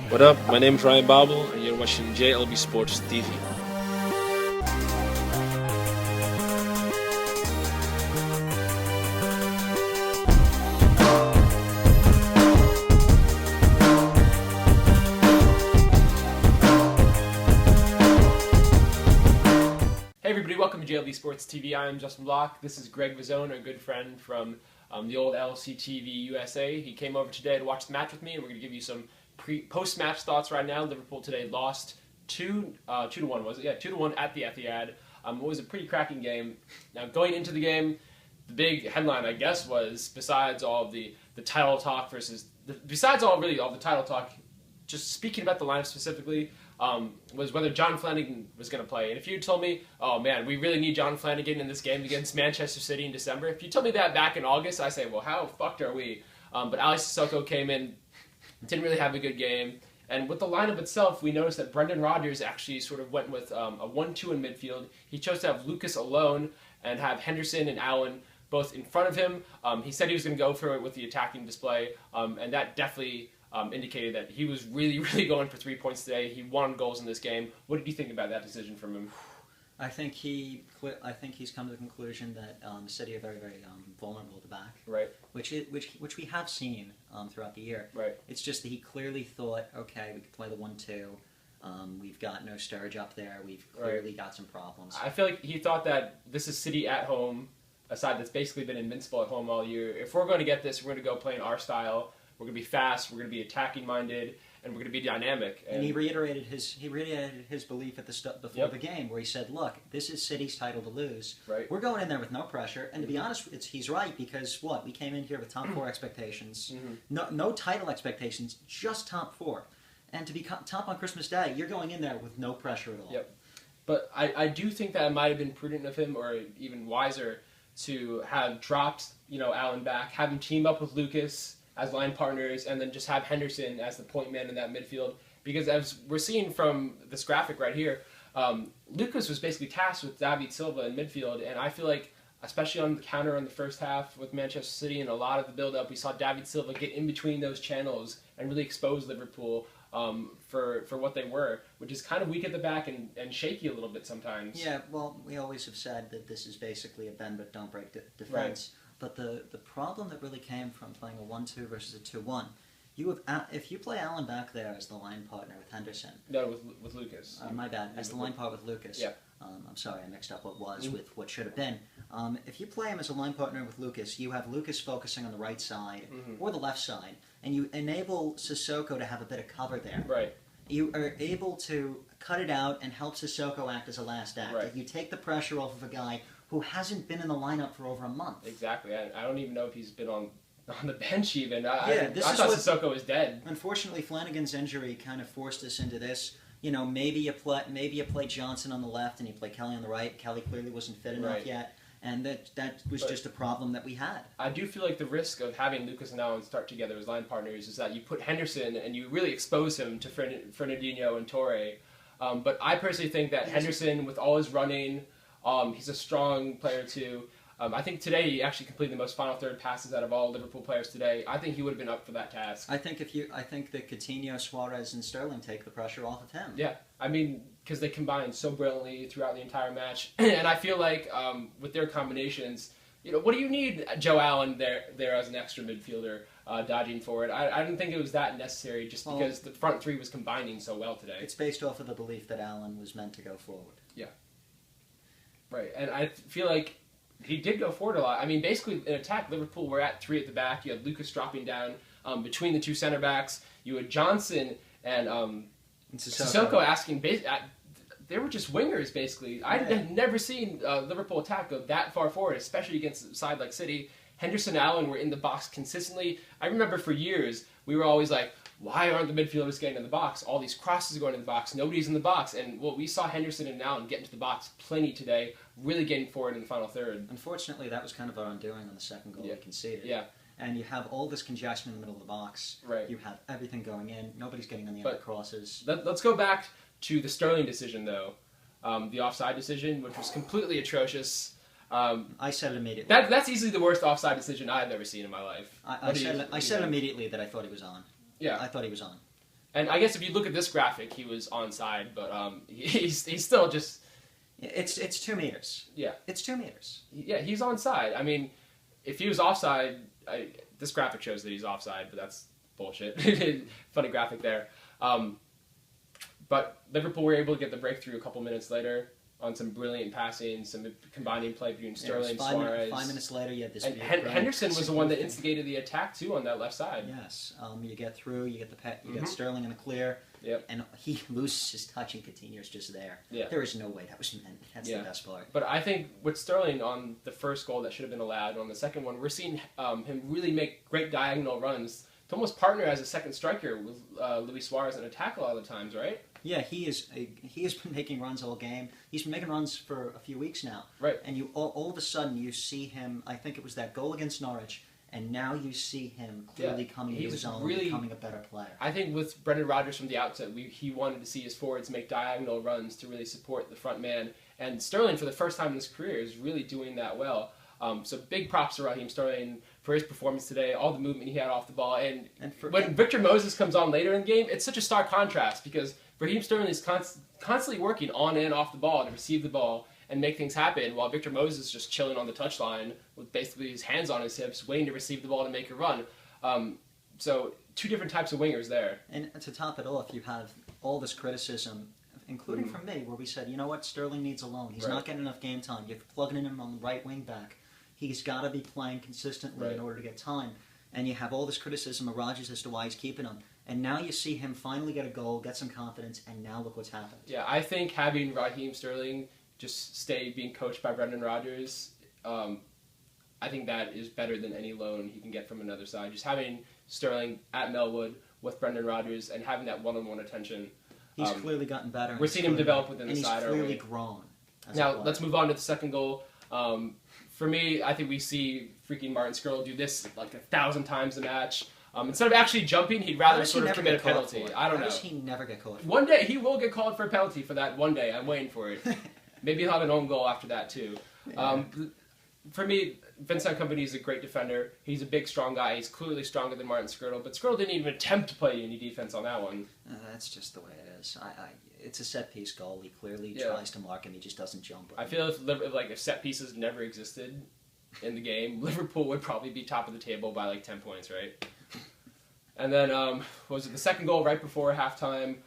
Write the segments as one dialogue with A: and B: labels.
A: What up? My name is Ryan Babel, and you're watching JLB Sports TV.
B: Hey everybody, welcome to JLB Sports TV. I am Justin Block. This is Greg Vazone, a good friend from the old LFCtvUSA. He came over today to watch the match with me, and we're going to give you some post-match thoughts right now. Liverpool today lost 2-1, was it? Yeah, 2-1 at the Etihad. It was a pretty cracking game. Now, going into the game, the big headline, I guess, was besides all of the title talk besides all the title talk, just speaking about the lineup specifically, was whether John Flanagan was going to play. And if you told me, oh man, we really need John Flanagan in this game against Manchester City in December, if you told me that back in August, I say, well, how fucked are we? But Alex Sissoko came in, didn't really have a good game. And with the lineup itself, we noticed that Brendan Rodgers actually sort of went with a 1-2 in midfield. He chose to have Lucas alone and have Henderson and Allen both in front of him. He said he was going to go for it with the attacking display, and that definitely indicated that he was really, really going for 3 points today. He won goals in this game. What did you think about that decision from him?
C: I think he's come to the conclusion that City are very, very vulnerable at the back,
B: Right.
C: which we have seen throughout the year.
B: Right.
C: It's just that he clearly thought, okay, we could play the 1-2. We've got no Sturridge up there. We've clearly got some problems.
B: I feel like he thought that this is City at home, a side that's basically been invincible at home all year. If we're going to get this, we're going to go play in our style. We're going to be fast. We're going to be attacking minded, and we're going to be dynamic.
C: And he reiterated his belief at before the game, where he said, "Look, this is City's title to lose.
B: Right.
C: We're going in there with no pressure." And to be honest, he's right, because we came in here with top four expectations, no title expectations, just top four. And to be top on Christmas Day, you're going in there with no pressure at all.
B: Yep. But I do think that it might have been prudent of him, or even wiser, to have dropped Allen back, have him team up with Lucas as line partners, and then just have Henderson as the point man in that midfield. Because as we're seeing from this graphic right here, Lucas was basically tasked with David Silva in midfield, and I feel like, especially on the counter in the first half with Manchester City and a lot of the build-up, we saw David Silva get in between those channels and really expose Liverpool for what they were, which is kind of weak at the back and shaky a little bit sometimes.
C: Yeah, well, we always have said that this is basically a bend but don't break defense.
B: Right.
C: But the problem that really came from playing a 1-2 versus a 2-1, if you play Allen back there as the line partner with Henderson.
B: No, with Lucas.
C: My bad. As the line partner with Lucas.
B: Yeah.
C: I'm sorry, I mixed up what was with what should have been. If you play him as a line partner with Lucas, you have Lucas focusing on the right side or the left side, and you enable Sissoko to have a bit of cover there.
B: Right.
C: You are able to cut it out and help Sissoko act as a last act.
B: Right.
C: If you take the pressure off of a guy who hasn't been in the lineup for over a month.
B: Exactly. I don't even know if he's been on the bench even.
C: I
B: thought Sissoko was dead.
C: Unfortunately, Flanagan's injury kind of forced us into this. Maybe you play Johnson on the left and you play Kelly on the right. Kelly clearly wasn't fit enough yet, and that was just a problem that we had.
B: I do feel like the risk of having Lucas and Allen start together as line partners is that you put Henderson and you really expose him to Fernandinho and Torre. But I personally think that Henderson, with all his running, he's a strong player too. I think today he actually completed the most final third passes out of all Liverpool players today. I think he would have been up for that task.
C: I think that Coutinho, Suarez, and Sterling take the pressure off of him.
B: Yeah, I mean, because they combined so brilliantly throughout the entire match, and I feel like with their combinations, what do you need Joe Allen there as an extra midfielder dodging forward? I didn't think it was that necessary, just because the front three was combining so well today.
C: It's based off of the belief that Allen was meant to go forward.
B: Yeah. Right, and I feel like he did go forward a lot. I mean, basically, in attack, Liverpool were at three at the back. You had Lucas dropping down between the two center backs. You had Johnson and Sissoko asking. They were just wingers, basically. I had never seen Liverpool attack go that far forward, especially against a side like City. Henderson and Allen were in the box consistently. I remember for years, we were always like, why aren't the midfielders getting in the box? All these crosses are going in the box. Nobody's in the box. And we saw Henderson and Allen get into the box plenty today, really getting forward in the final third.
C: Unfortunately, that was kind of our undoing on the second goal we conceded.
B: Yeah.
C: And you have all this congestion in the middle of the box.
B: Right.
C: You have everything going in. Nobody's getting on the end of crosses.
B: Let's go back to the Sterling decision, though. The offside decision, which was completely atrocious.
C: I said it immediately.
B: That's easily the worst offside decision I've ever seen in my life.
C: I said immediately that I thought he was on.
B: Yeah.
C: I thought he was on.
B: And I guess if you look at this graphic, he was onside, but he's still just...
C: It's 2 meters.
B: Yeah.
C: It's 2 meters.
B: Yeah, he's onside. I mean, if he was offside, this graphic shows that he's offside, but that's bullshit. Funny graphic there. But Liverpool were able to get the breakthrough a couple minutes later on some brilliant passing, some combining play between Sterling and Suarez.
C: 5 minutes later, you had this.
B: And Henderson was the one that instigated the attack too on that left side.
C: Yes, you get through, you get get Sterling in the clear, and he loses his touch, and Coutinho's just there.
B: Yeah.
C: There is no way that was meant. That's the best part.
B: But I think with Sterling on the first goal that should have been allowed, on the second one, we're seeing him really make great diagonal runs to almost partner as a second striker with Luis Suarez in attack a lot of the times, right?
C: Yeah, he has been making runs all game. He's been making runs for a few weeks now.
B: Right.
C: And you all of a sudden you see him. I think it was that goal against Norwich, and now you see him clearly coming into his own, really becoming a better player.
B: I think with Brendan Rodgers from the outset, he wanted to see his forwards make diagonal runs to really support the front man. And Sterling, for the first time in his career, is really doing that well. So big props to Raheem Sterling for his performance today, all the movement he had off the ball. And when Victor Moses comes on later in the game, it's such a stark contrast because Raheem Sterling is constantly working on and off the ball to receive the ball and make things happen, while Victor Moses is just chilling on the touchline with basically his hands on his hips, waiting to receive the ball to make a run. So 2 different types of wingers there.
C: And to top it off, you have all this criticism, including from me, where we said, you know what, Sterling needs a loan. He's not getting enough game time. You're plugging in him on the right wing back. He's got to be playing consistently in order to get time. And you have all this criticism of Rodgers as to why he's keeping him. And now you see him finally get a goal, get some confidence, and now look what's happened.
B: Yeah, I think having Raheem Sterling just stay being coached by Brendan Rodgers, I think that is better than any loan he can get from another side. Just having Sterling at Melwood with Brendan Rodgers and having that one-on-one attention.
C: He's clearly gotten better.
B: We're seeing him develop within the side.
C: And he's clearly grown.
B: Now, let's move on to the second goal. For me, I think we see freaking Martin Skrull do this like 1,000 times a match. Instead of actually jumping, he'd rather sort of commit a penalty. I don't know.
C: How does he never get called for it?
B: One day, he will get called for a penalty for that one day. I'm waiting for it. Maybe he'll have an own goal after that, too. Yeah. For me, Vincent Kompany is a great defender. He's a big, strong guy. He's clearly stronger than Martin Skrull, but Skrull didn't even attempt to play any defense on that one.
C: That's just the way it is. It's a set-piece goal. He clearly tries to mark him. He just doesn't jump.
B: I feel if set pieces never existed in the game, Liverpool would probably be top of the table by like 10 points, right? And then, was it the second goal right before halftime?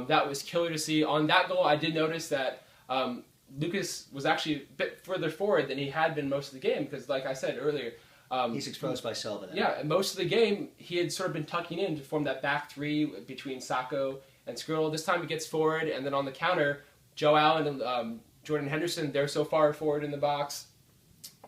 B: That was killer to see. On that goal, I did notice that Lucas was actually a bit further forward than he had been most of the game because, like I said earlier...
C: he's exposed by Silva.
B: Yeah, and most of the game, he had sort of been tucking in to form that back three between Sacco and Skrull. This time he gets forward, and then on the counter, Joe Allen and Jordan Henderson, they're so far forward in the box.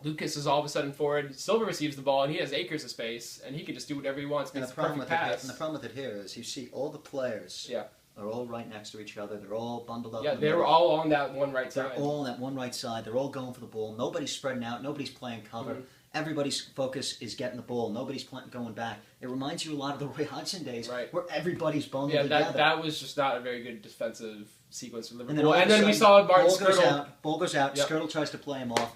B: Lucas is all of a sudden forward. Silva receives the ball, and he has acres of space, and he can just do whatever he wants.
C: And the problem with it here is you see all the players are all right next to each other. They're all bundled up.
B: Yeah, they were all on that one right side.
C: They're all on that one right side. They're all going for the ball. Nobody's spreading out. Nobody's playing cover. Mm-hmm. Everybody's focus is getting the ball. Nobody's going back. It reminds you a lot of the Roy Hodgson days, where everybody's bundled together.
B: That was just not a very good defensive sequence for Liverpool. And then we saw Martin Skrull.
C: Ball goes out. Yep. Skrull tries to play him off,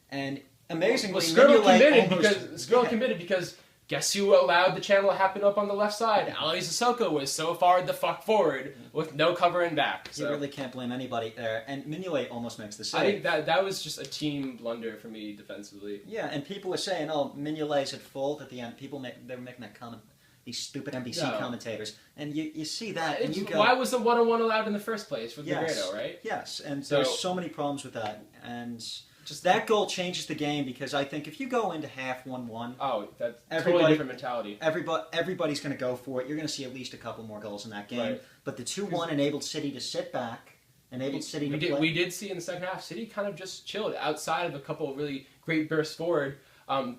C: and amazingly,
B: Skrull committed because guess who allowed the channel to happen up on the left side? Ali Sissoko was so far the fuck forward with no covering back. So.
C: You really can't blame anybody there. And Mignolet almost makes the save.
B: I think that was just a team blunder for me defensively.
C: Yeah, and people were saying, "Oh, Mignolet's at fault at the end." They were making that comment. These stupid NBC commentators, and you see that, and you go,
B: why was the one-on-one allowed in the first place with Negredo, right?
C: Yes, and there's so many problems with that, and. Just that goal changes the game because I think if you go into half 1-1,
B: that's totally different mentality.
C: Everybody's going to go for it. You're going to see at least a couple more goals in that game.
B: Right.
C: But the 2-1 enabled City to sit back, enabled City to play.
B: We did see in the second half, City kind of just chilled outside of a couple of really great bursts forward.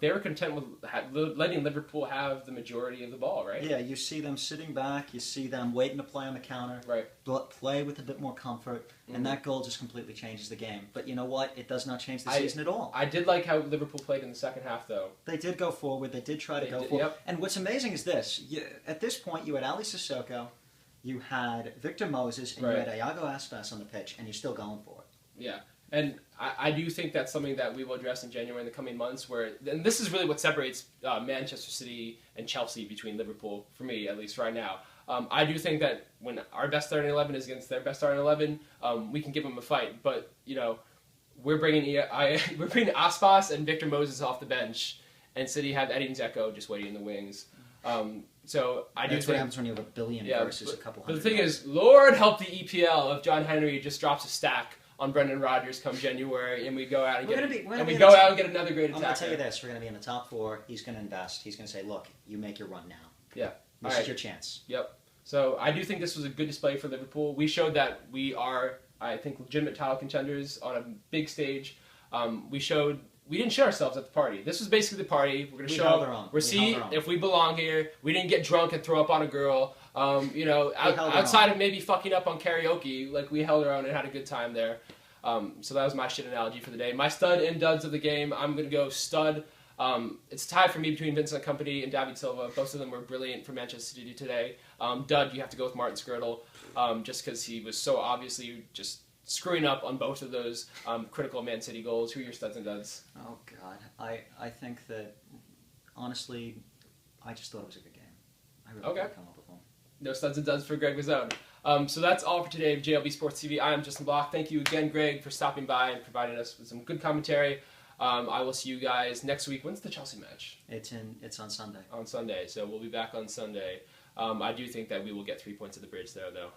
B: They were content with letting Liverpool have the majority of the ball, right?
C: Yeah, you see them sitting back. You see them waiting to play on the counter.
B: Right.
C: Play with a bit more comfort. And that goal just completely changes the game. But you know what? It does not change the season at all.
B: I did like how Liverpool played in the second half, though.
C: They did go forward. They did try to go forward. Yep. And what's amazing is this. At this point, you had Ali Sissoko, you had Victor Moses, and you had Iago Aspas on the pitch, and you're still going for it.
B: Yeah. And I do think that's something that we will address in January in the coming months. And this is really what separates Manchester City and Chelsea between Liverpool, for me at least right now. I do think that when our best starting 11 is against their best starting 11, we can give them a fight. But we're bringing we're bringing Aspas and Victor Moses off the bench, and City have Eddie Dzeko just waiting in the wings. So I do
C: That's what happens when you have $1 billion versus a couple hundred.
B: But the thing is, Lord help the EPL if John Henry just drops a stack on Brendan Rodgers come January, and we go out and get another great attacker.
C: I'm going to tell you this: we're going to be in the top 4. He's going to invest. He's going to say, "Look, you make your run now.
B: Yeah,
C: this is your chance."
B: Yep. So I do think this was a good display for Liverpool. We showed that we are, I think, legitimate title contenders on a big stage. We didn't show ourselves at the party. This was basically the party. We're going to show. We're see if we belong here. We didn't get drunk and throw up on a girl. Outside of maybe fucking up on karaoke, like we held our own and had a good time there. So that was my shit analogy for the day. My stud and duds of the game. I'm going to go stud. It's tied for me between Vincent Kompany and David Silva. Both of them were brilliant for Manchester City today. Dud, you have to go with Martin Skirtle, just because he was so obviously just screwing up on both of those critical Man City goals. Who are your studs and duds?
C: Oh, God. I think that, honestly, I just thought it was a good game. I really couldn't come up with one.
B: No studs and duds for Greg Vazone. So that's all for today of JLB Sports TV. I am Justin Block. Thank you again, Greg, for stopping by and providing us with some good commentary. I will see you guys next week. When's the Chelsea match?
C: It's on Sunday.
B: On Sunday, so we'll be back on Sunday. I do think that we will get 3 points at the bridge there, though.